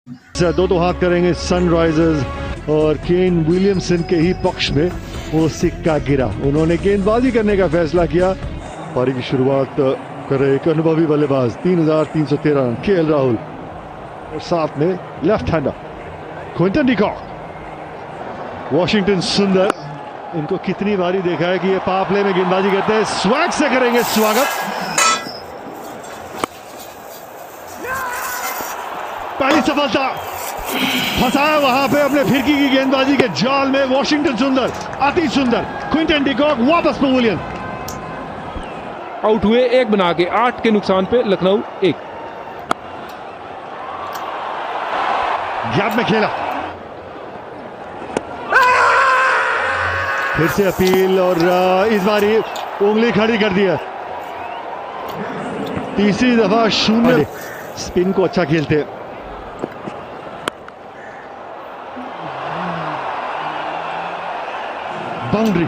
दो हाथ करेंगे सनराइजर्स और केन विलियमसन के ही पक्ष में वो सिक्का गिरा। उन्होंने गेंदबाजी करने का फैसला किया। पारी की शुरुआत कर रहे एक अनुभवी बल्लेबाज 3,313 रन केएल राहुल और साथ में left hander Quinton de Kock. Washington Sundar, इनको कितनी बारी देखा है कि ये पावर प्ले में गेंदबाजी करते हैं। स्वैग से करेंगे स्वागत। पहली सफलता, फंसाया वहां पे अपने फिरकी की गेंदबाजी के जाल में वॉशिंगटन सुंदर, अति सुंदर। क्विंटन डिकॉक वापस पवेलियन। आउट हुए, एक बना के 8 के नुकसान पे लखनऊ 1। गैप में खेला, फिर से अपील और इस बारी उंगली खड़ी कर दिया। तीसरी दफा शून्य। स्पिन को अच्छा खेलते, बाउंड्री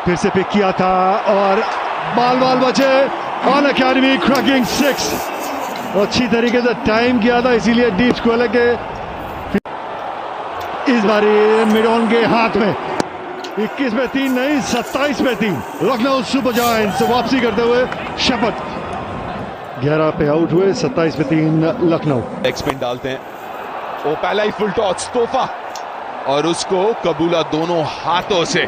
फिर से पिक किया था और बाल बचे। ऑन अकेडमी क्रैकिंग 6, अच्छी तरीके से टाइम किया था, इसीलिए डीप स्क्वायर के इस बारी मिड ऑन के हाथ में 21 में 3 नहीं 27 में 3। लखनऊ सुपर जायंट्स वापसी करते हुए शपथ 11 पे आउट हुए। 27 में 3 लखनऊ। लेग स्पिन डालते हैं, वो पहला ही फुल टॉस तोहफा और उसको कबूला दोनों हाथों से।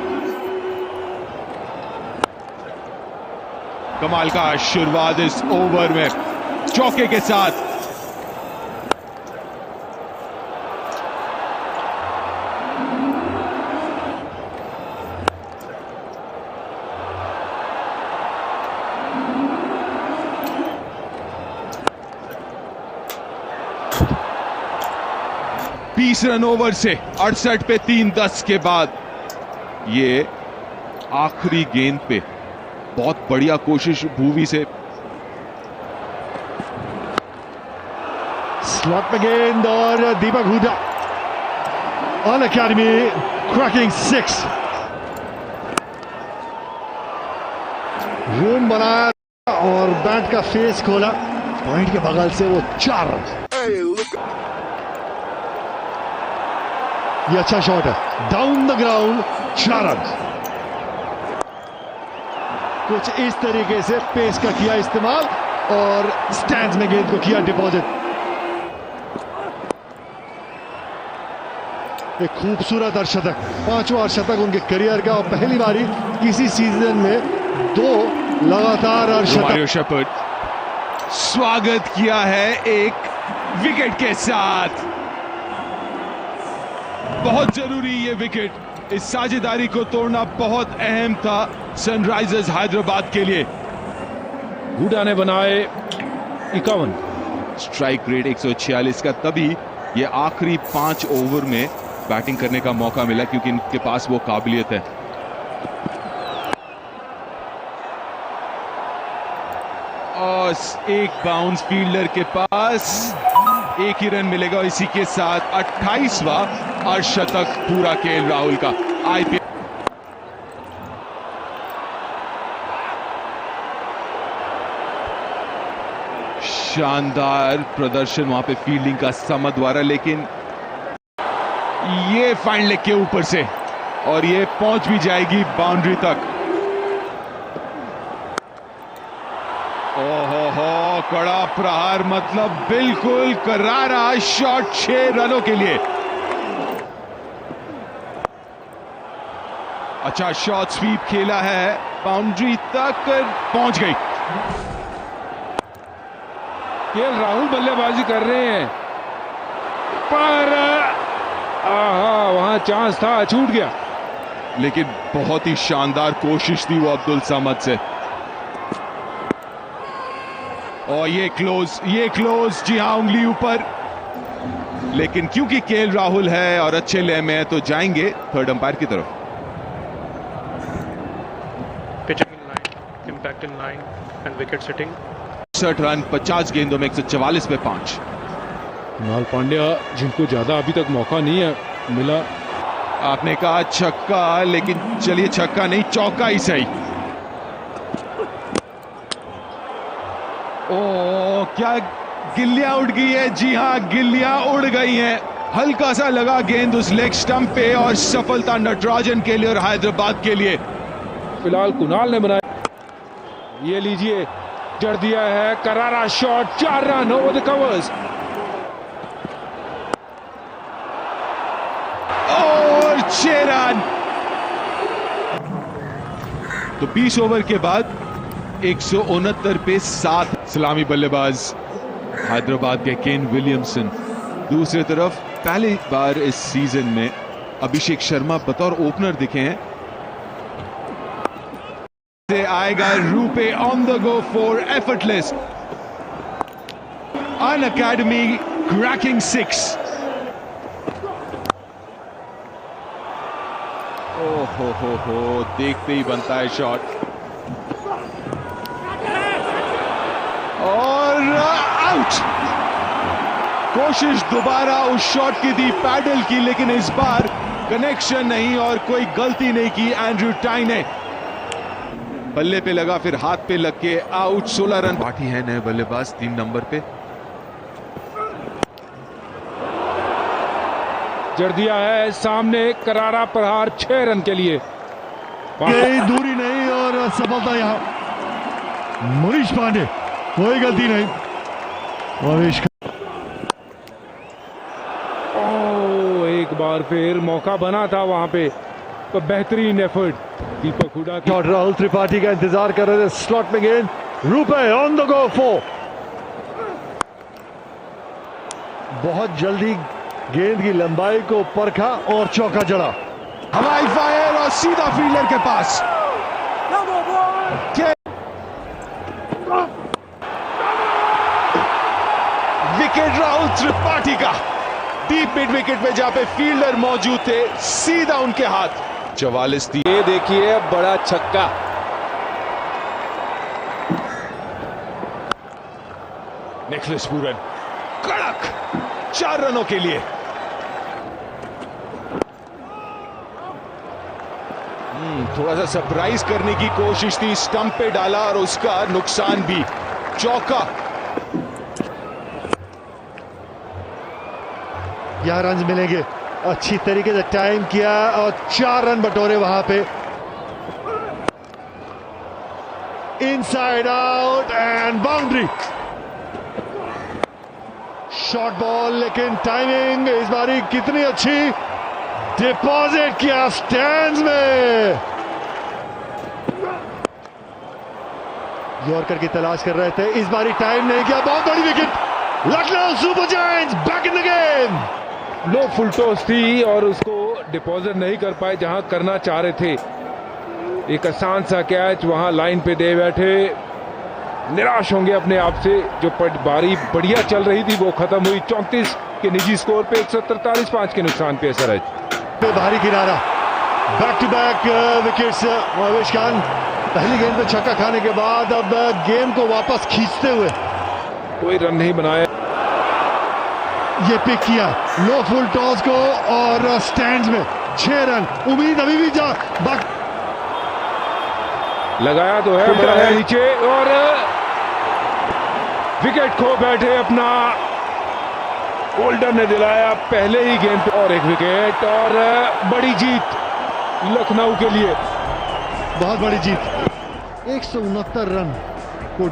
कमाल का शुरुआत इस ओवर में चौके के साथ। बीस रन ओवर से 68 पे 3-10 के बाद ये आखिरी गेंद पे बहुत बढ़िया कोशिश भूवी से। स्लॉट में गेंद और Deepak Hooda on academy cracking 6। Room बनाया और बैट का फेस खोला, पॉइंट के बगल से वो 4 रन। ये अच्छा शॉट है, डाउन द ग्राउंड 4 रन। कुछ इस तरीके से पेस का किया इस्तेमाल और स्टैंड्स में गेंद को किया डिपॉजिट। एक खूबसूरत अर्धशतक, 5वां अर्धशतक उनके करियर का और पहली बारी किसी सीजन में 2 लगातार अर्धशतक। स्वागत किया है एक विकेट के साथ। बहुत जरूरी ये विकेट, इस साझेदारी को तोड़ना बहुत अहम था सनराइजर्स हैदराबाद के लिए। हुडा ने बनाए 51। स्ट्राइक रेट 146 का, तभी ये आखिरी 5 ओवर में बैटिंग करने का मौका मिला क्योंकि इनके पास वो काबिलियत है। और एक बाउंस फील्डर के पास, एक ही रन मिलेगा। इसी के साथ 28वां अर्धशतक पूरा केएल राहुल का आईपीएल। शानदार प्रदर्शन वहां पे फील्डिंग का समद द्वारा, लेकिन ये फाइन लेग के ऊपर से और ये पहुंच भी जाएगी बाउंड्री तक। ओहो हो, कड़ा प्रहार, मतलब बिल्कुल करारा शॉट 6 रनों के लिए। अच्छा शॉट स्वीप खेला है, बाउंड्री तक पहुंच गई। केएल राहुल बल्लेबाजी कर रहे हैं पर वहां चांस था, छूट गया। लेकिन बहुत ही शानदार कोशिश थी वो अब्दुल समद से। और ये क्लोज, जी हां, उंगली ऊपर। लेकिन क्योंकि केएल राहुल है और अच्छे लय में है तो जाएंगे थर्ड अंपायर की तरफ। Pitching in line, impact in line and wicket sitting. 60 run 50 गेंदों में 144 पे 5। कुणाल पांड्या, जिनको ज्यादा अभी तक मौका नहीं है मिला। आपने कहा छक्का, लेकिन चलिए छक्का नहीं, चौका ही सही। ओ क्या गिल्लियां उड़ गई है। जी हां, गिल्लियां उड़ गई हैं। हल्का सा लगा गेंद उस लेग स्टंप पे और सफलता नटराजन के लिए और हैदराबाद के लिए। फिलहाल कुणाल ने बनाया, ये लीजिए, जड़ दिया है, करारा shot, 4 run over the covers. और 6 रन। तो 20 ओवर के बाद 169 पे 7 सलामी बल्लेबाज हैदराबाद के केन विलियमसन। दूसरी तरफ पहली बार इस सीजन में अभिषेक शर्मा बतौर ओपनर दिखे हैं। से आएगा RuPay on the go for effortless an academy cracking 6। हो देखते ही बनता है शॉट और आउट। कोशिश दोबारा उस शॉट की थी, पैडल की, लेकिन इस बार कनेक्शन नहीं और कोई गलती नहीं की एंड्रयू टाई ने। बल्ले पे लगा, फिर हाथ पे लग के आउट। 16 रन। भाटी है नए बल्लेबाज 3 नंबर पे। जड़ दिया है, सामने करारा प्रहार, 6 रन के लिए। कोई दूरी नहीं और सफलता यहां मनीष पांडे, कोई गलती नहीं। मनीष एक बार फिर मौका बना था वहां पे, तो बेहतरीन एफर्ट दीपक हुडा की। और राहुल त्रिपाठी का इंतजार कर रहे थे स्लॉट में गेंद। रुपए ऑन द गो 4। बहुत जल्दी गेंद की लंबाई को परखा और चौका जड़ा। हवाई फायर और सीधा फील्डर के पास। विकेट राहुल त्रिपाठी का डीप मिड विकेट पे, जहां पे फील्डर मौजूद थे, सीधा उनके हाथ। 44 थी। ये देखिए, बड़ा छक्का। निखिलेश पूरन कड़क 4 रनों के लिए। थोड़ा सा सरप्राइज करने की कोशिश थी, स्टंप पे डाला और उसका नुकसान भी। चौका। यहां रन मिलेंगे, अच्छी तरीके से टाइम किया और 4 रन बटोरे वहां पे। Inside out and boundary. Short ball, लेकिन टाइमिंग इस बारी कितनी अच्छी। डिपॉजिट किया स्टैंड्स में। यॉर्कर की तलाश कर रहे थे, इस बारी टाइम नहीं किया। बहुत बड़ी wicket. Lucknow super giants back in the game. Low full toss थी और उसको डिपॉजिट नहीं कर पाए जहां करना चाह रहे थे। एक आसान सा कैच वहां लाइन पे दे बैठे, निराश होंगे अपने आप से। जो बारी बढ़िया चल रही थी वो खत्म हुई 34 के निजी स्कोर पे, 143 5 के नुकसान पे। सरज पे भारी किनारा, back to back wickets. Mahesh Khan पहली गेंद पे छक्का खाने के बाद अब गेम को वापस खींचते हुए कोई रन नहीं बनाया। ये पिक किया लो फुल टॉस को और स्टैंड्स में 6 रन। उम्मीद अभी भी लगाया तो है, बढ़ाया नीचे और विकेट खो बैठे अपना। होल्डर ने दिलाया पहले ही गेंद पे और एक विकेट और बड़ी जीत लखनऊ के लिए। बहुत बड़ी जीत। 169 रन को